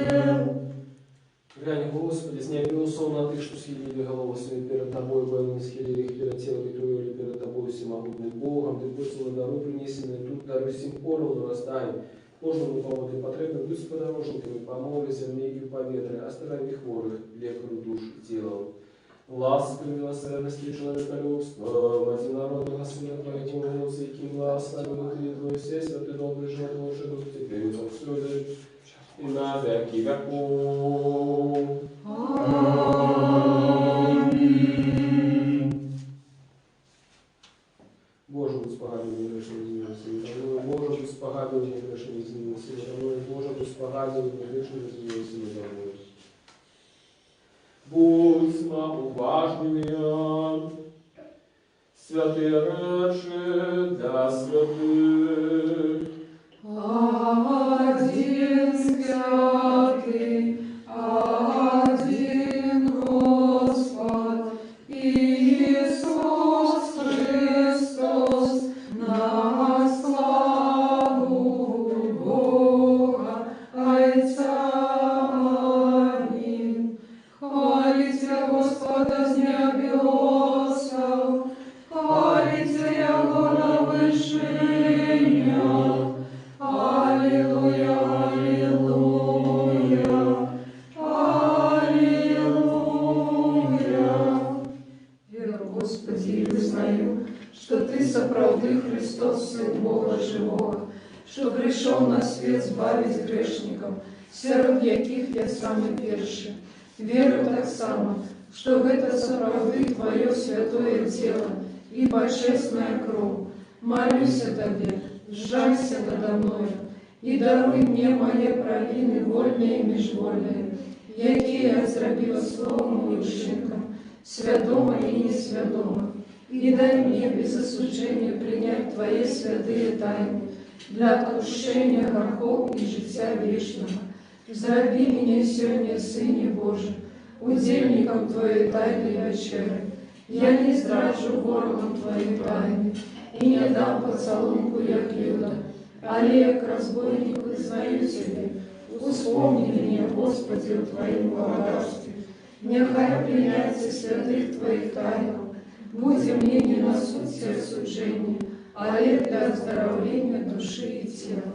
Глянь, Господи, с неба сон, а Ты, что схилили голову свою перед Тобой, было не схилили их перед телом, и Твоего ли перед Тобой всемогутным Богом, Ты пустила дару принесенную, тут дару сим поровну раздай. Кожному поводу потребно быть с подорожниками, помоли земли и поветры, останови хворых, лекарю душ и тела. Лаской, милосердности и человеколюбства, одинородного Сына Твоего, за яким благословил Ты, Твой все святый добрый живот Божий Дух, теперь и повсюду, и на веки веков. Аминь. Боже, будь спогадливый грешным изменился тобою, Боже, будь спогадливый грешным изменился тобою, Боже, будь спогадливый грешным изменился тобою. Будь уважнее, святые речи для святых. Один святый, один Господь, Иисус Христос, на славу Бога, Отца. Аминь. Хвалите Господа с небесов, хвалите Его на вышинях. Аллилуйя, аллилуйя, аллилуйя. Веру, Господи, и вызнаю, что Ты соправды Христос, Сын Бога Живого, что пришел на свет збавить грешников, серед яких я самый перший. Верю так само, что в это соправды Твое святое тело и божественная кровь. Молюсь о Тебе, сжалься надо мною, и даруй мне мои провины, вольные и межвольные, які я зробила словом и вчинком, свядомо и несвядомо, и дай мне без осуждения принять Твои святые тайны для отпущения грехов и життя вечного. Зроби меня сегодня, Сыне Божий, удельником Твоей тайны вечери. Я не зраджу ворогам Твоей тайны, и не дам поцелунку, як Юда, але як разбойник признаю Тебе. Успомни меня, Господи, в Твоем благодати. Нехай принятие святых Твоих тайнов будет мне не на суд сердцужения, але для оздоровления души и тела.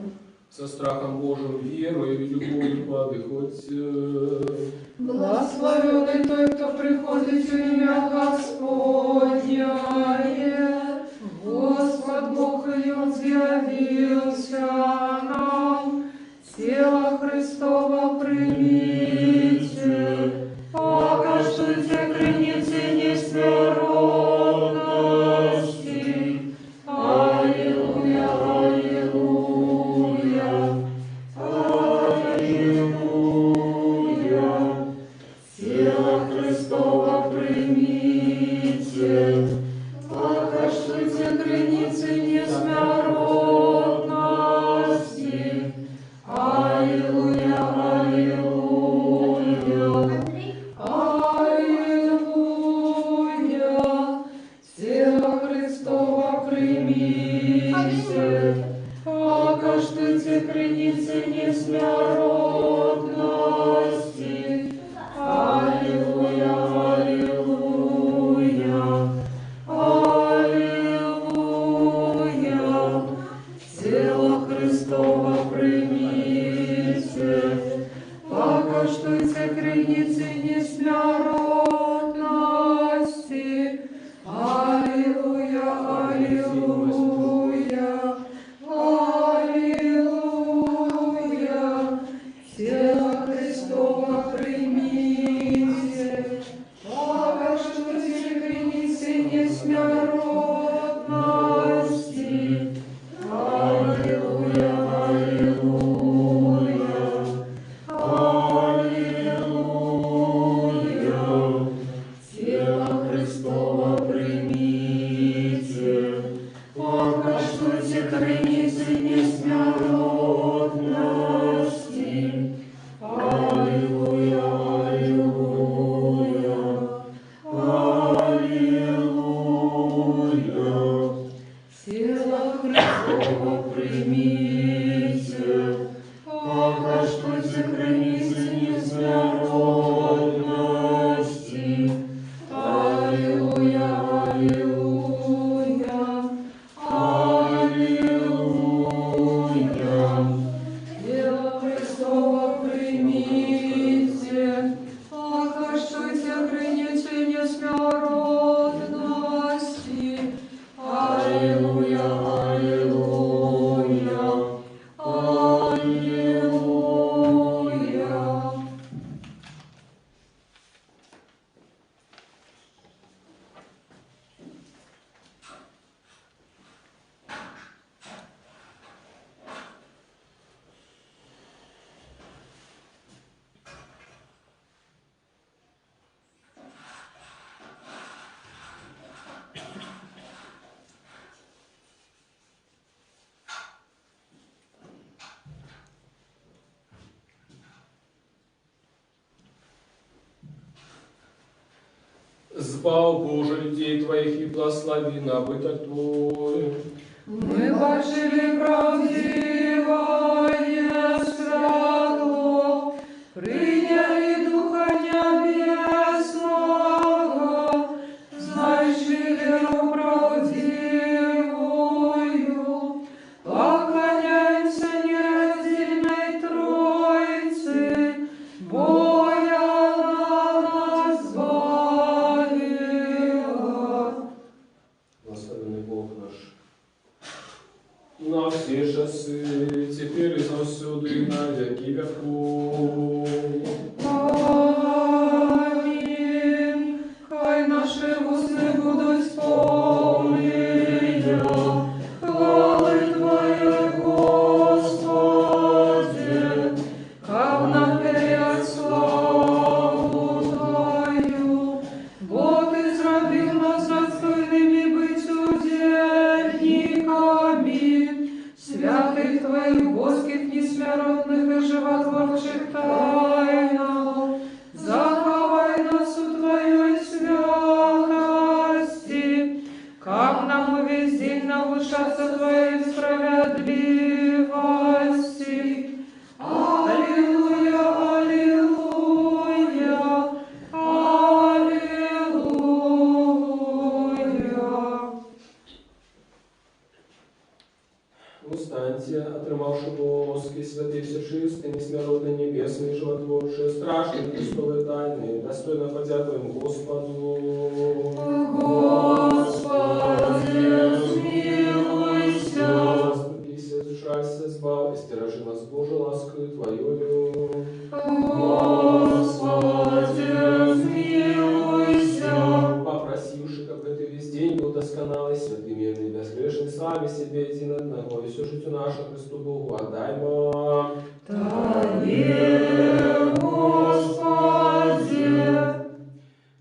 Со страхом Божьим, верою и любовью подыходьте. Благословенный той, кто приходит в имя Господне. Господь Бог и Он явился нам. Тело Христово примите, покажите границы несмиренности. Аллилуйя, аллилуйя, аллилуйя. Тело Христово примите, покажите границы несмиренности. Аллилуйя, аллилуйя, аллилуйя. Тело Христово примите, покажите границы несмиренности. Аллилуйя, аллилуйя, аллилуйя. Тело Христово примите, покажите границы несмиренности. Аллилуйя, аллилуйя, аллилуйя. Тело Христово примите, покажите границы несмиренности. Аллилуйя, аллилуйя, аллилуйя. Тело Христово примите, покажите границы несмиренности. Аллилуйя, аллилуйя, аллилуйя. Тело Христово примите, покажите границы несмиренности. Аллилуйя, аллилуйя, аллилуйя. Тело Христово примите, покажите границы несмиренности. Аллилуйя, аллилуйя, Збав, Боже, людей Твоих и благослови набыток Твой. Мы бачили правдивое святло, приняли Духа Небесного, знающий веру правдивую, поклоняемся нераздельной Троице, Бога нас избавила. Благословенный Бог наш, на все часы, теперь и завсюду, и на веки веков. Аминь. Хай наши усны будут сповнення хвали Твоей, Господи, как наперед славу Твою. Бо Ты зробив нас достойными быть удельниками святых Твоих боских, несмиротных и животворчих тайнах. Заховай нас у Твоей святости, как нам весь день научаться Твоей справедливости. Аллилуйя, аллилуйя, аллилуйя. Устаньте, отримавши воски, святый всечистый, несмиротный, небесный, животворчий, страшный, Христовой тайны, достойно подякуем Господу. Господи, смилуйся. Заступися, зжалься, збав, и стережи нас, Боже, ласкою Твоею. Господи, смилуйся. Попросивши, как ты весь день был досконалый, святый, мирный, безгрешный, сами себе един одного, и все житию наше Христу Богу отдаймо. Тебе, Господи.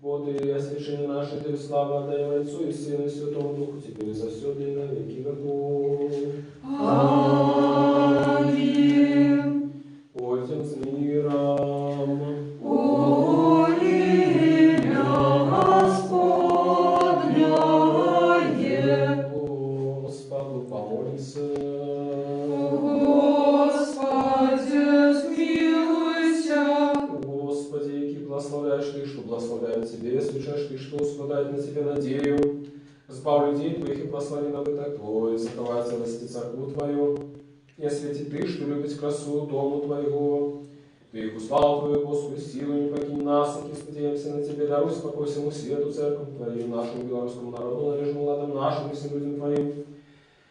Вот и освящение наше, Ты слава отдаем Отцу и Сыну и Святому Духу, теперь и завсёды и на веки веков. Аминь. Пойдем с миром. О, имя Господне. Господу помолимся. Господи, смилуйся. Господи, яки благословляешь Ты, что благословляют Тебе, свечаешь Ты, что складает на Тебе надею. Збав людей Твоих и благослови набыток Твой, заховай целости церкву Твою, и освети Ты, что любить красу дому Твоего. Ты их услал Твою, Господи, силу, не покинь нас, и сподеемся на Тебе, даруй спокой всему свету, церковь Твою, нашему белорусскому народу, належному ладом нашим и всем людям Твоим.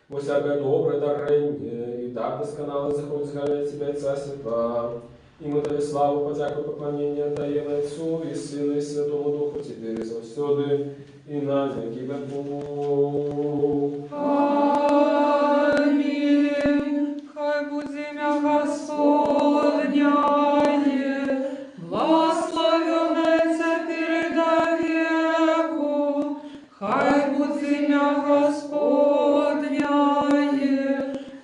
Во всякое доброе дарение, и так досконало заходит сгорать Тебя, Царство. И мы Тебе славу, подяку, поклонение отдаем Отцу и Сыну и Святому Духу, теперь и завсёды, и на веки веков. Аминь. Хай будет имя Господняе, благословенное теперь и до веку. Хай будет имя Господняе,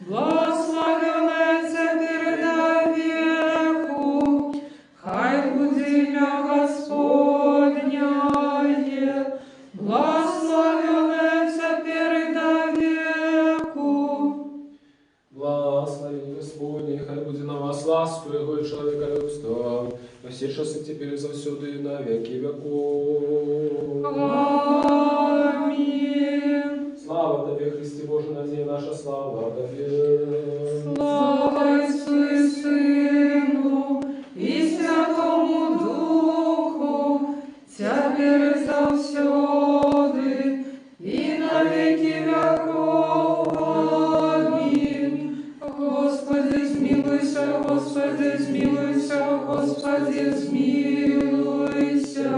благословенное теперь и до веку. Хай будет имя Господняе, благословенное теперь и до веку. Благослови Господне, хай будет на вас ласку Его и человеколюбство, во все часы теперь и завсёды и на веки веков. Аминь. Слава Тебе, Христе Боже, надея наша, слава Тебе. Слава Отцу и Сыну и Святому Духу, теперь и завсёды и на веки веков. Аминь. Господи, смилуйся, Господи, смилуйся, Господи, смилуйся.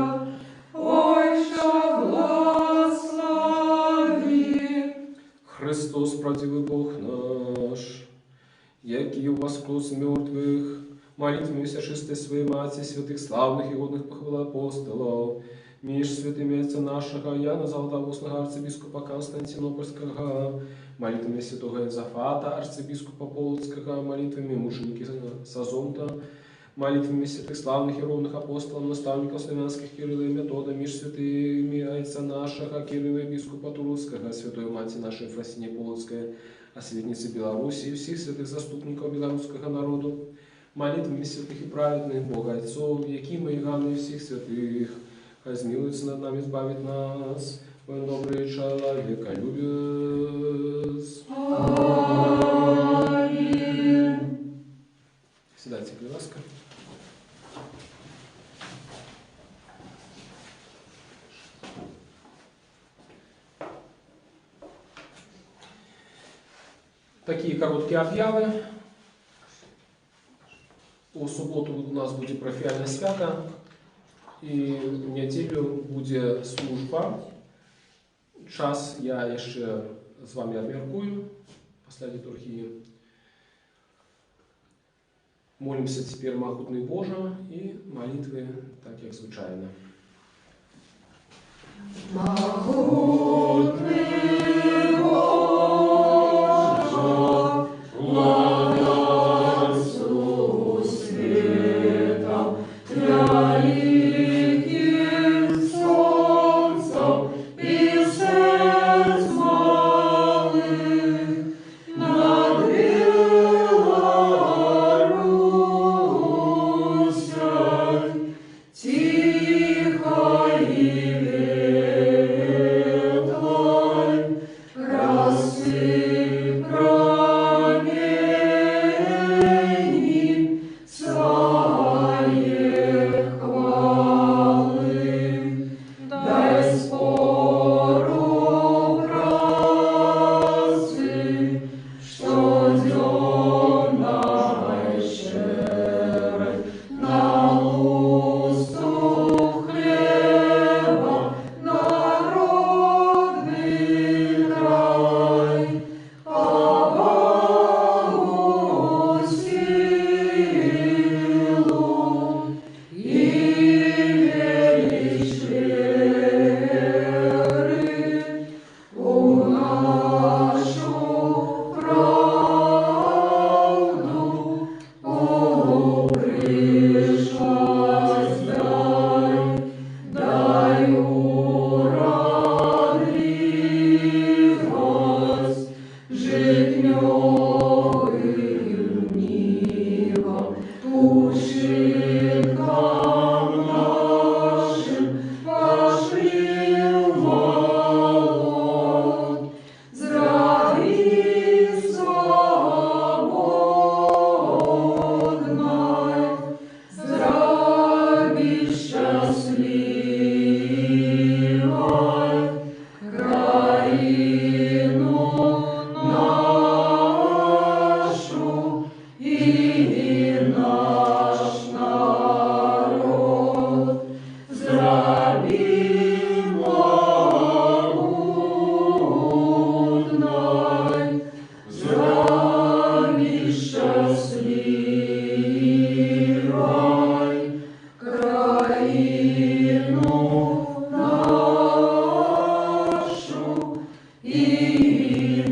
Ойша, благослови. Христос, правдивый Бог наш, яки воскрес мертвых, молитвами всячистой Своей Матери, святых, славных и годных похвал апостолов, меж святыми Отца нашего, Яна Золотоустного арцебископа Константинопольского, молитвами святого Езафата, арцебископа Полоцкого, молитвами мученики Сазонта, молитвами святых славных и ровных апостолов, наставников славянских Кирилла и Метода, меж святыми отца нашего, Кирилла епископа Турского, святой мати нашей Ефросинии Полоцкой, о светнице Беларуси и всех святых заступников белорусского народу, молитвами святых и праведных Бога Отцов, Якима и Ганны и всех святых, возмилуется над нами, избавит нас, он добрый человека любит. Аминь. Сідайте, будь ласка. Такие короткие объявы. У суботу у нас буде парафіальне свято, і в неділю буде служба. Час я ще з вами обміркую після літургії. Молимся теперь могутный Боже и молитвы, так як звичайно. Могутний Боже, владицю світа, великих сонців і серць малих, над Білорусяй, тихо і ветлой, краси промені своє хвали, дай спору праці, що зьомна щере, на лусту хлеба, народний край, Богу силу і велич віри у нашу правду, у пришлость дай урадливость, житнёвым нивам, пушинкам нашим пошли в молот. Здрави свободной, здрави счастливой, країну нашу і наш народ. Здрави могутной, здрави счастливой, країну нашу і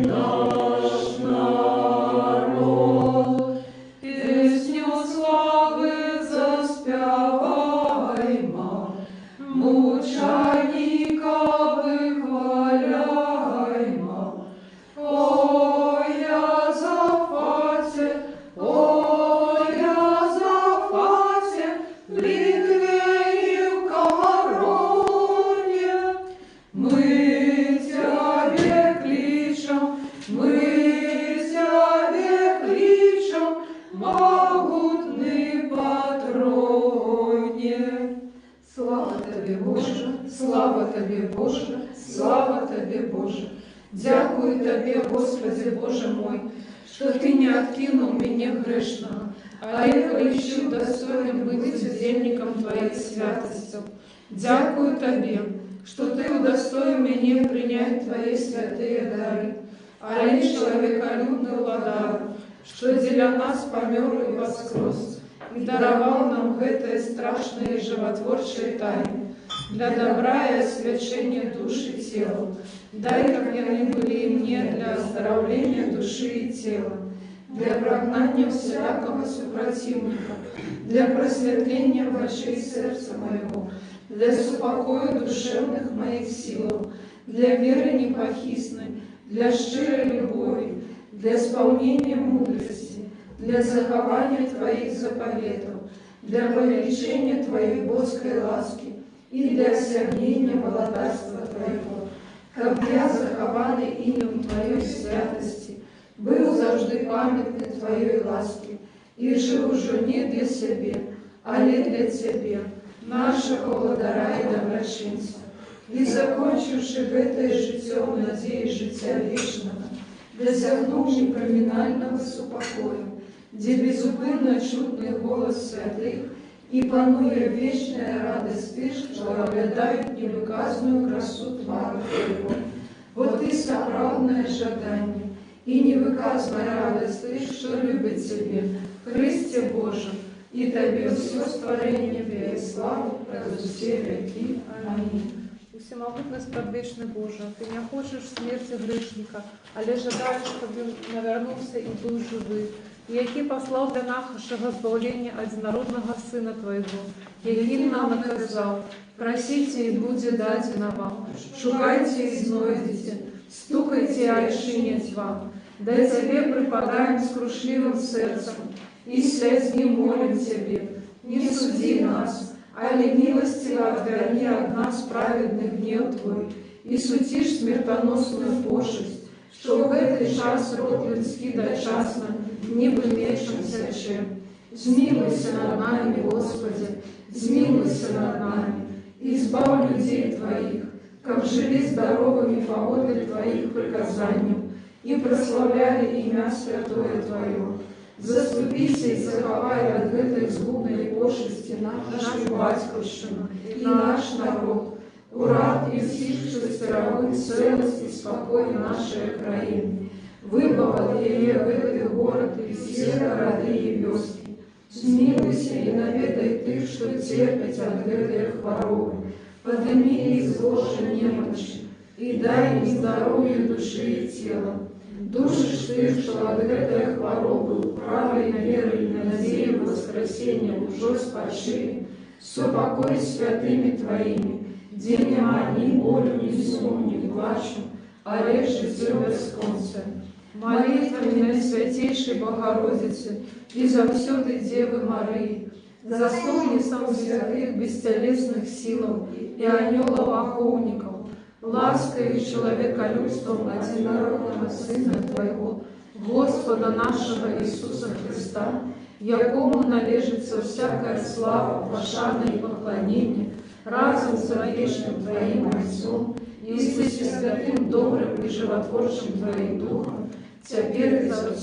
наш народ. Пісню слави заспіваймо, мученика вихваляймо. О Йозафате, в Литве и в Короне, мы тебе кличем, могутный патроне. Слава Тобі, Боже, слава Тобі, Боже, слава Тобі, Боже. Дякую Тобі, Господи, Боже мой, что Ты не откинул меня грешного, а я хлещу достоин быть удельником Твоей святостью. Дякую Тобі, что Ты удостоил меня принять Твои святые дары, а я человеколюбный владар, что для нас помер и воскрес, и даровал нам этой страшной и животворчей тайне, для добра и освящения души и тела. Дай, как они были и мне, для оздоровления души и тела. для прогнания всякого супротивника, для просветления очей сердца моего, для супокою душевных моих сил, для веры непохисной, для щирой любови, для исполнения мудрости, для захования Твоих заповедов, для повеличения Твоей боской ласки и для осягнения владарства Твоего, как я, захованный именем Твоей святости, был завжди памятный Твоей ласки, и жил уже не для себе, але для Тебе, нашего владара и доброчинца, и закончивши в этой житьем надеи життя вечного, досягнув непроминального супокою, где безупинно чутный голос святых и пануя вечная радость тых, что оглядают невыказную красу твару Твоего. Вот и справедное жадание, и невыказная радость тых, что любят Тебе, Христе Божьем, и Тебе все створение Тебе и славу пред все веки. Аминь. Всемогутний сподвічний Боже, Ти не хочеш смерті грішника, але жадаєш, щоб він навернувся і був живий, і який послав для нашого збавлення одинародного Сина Твоего, який нам наказав: просите, и будет дадено вам, шукайте и знойдете, стукайте, а решинять вам. Да Тебе припадаем с крушливым сердцем, и слезни молим Тебе, не суди нас, али милостиво отверни от нас праведный гнев Твой, и сутишь смертоносную пошесть, что в этот час род людский дочасно, не бы мечемся чем. Змилуйся над нами, Господи, змилуйся над нами, и избавь людей Твоих, как жили здоровыми по воле Твоих приказаниям, и прославляли имя святое Твое. Заступися и заховай от этой згубной пошести нашу батьківщину и наш народ, урад и всіх шестеровых целость и спокой нашей краины. Выбавил ее в этот город и все города и вёски. Змилуйся и наведай тых, что терпят от этой хворобы. Подними их с Божьей немощи и дай им здоровье души и тела. Души ты, что от этой хворобы правой верой и надеей воскресения уже спочили, супокой святыми Твоими, где нема ни болю, ни сум, ни плачу, а лишь житье бесконце. Молитвами Святейшей Богородицы и за всюду Девы Марии, заступни сам святых бестелесных силов и ангелов-охотников, лаской и человеколюбством одинородного Сына Твоего, Господа нашего Иисуса Христа, якому належится всякая слава, пошана и поклонение, разом с вечным Твоим Отцом и с святым, добрым и животворчим Твоим Духом, теперь и за все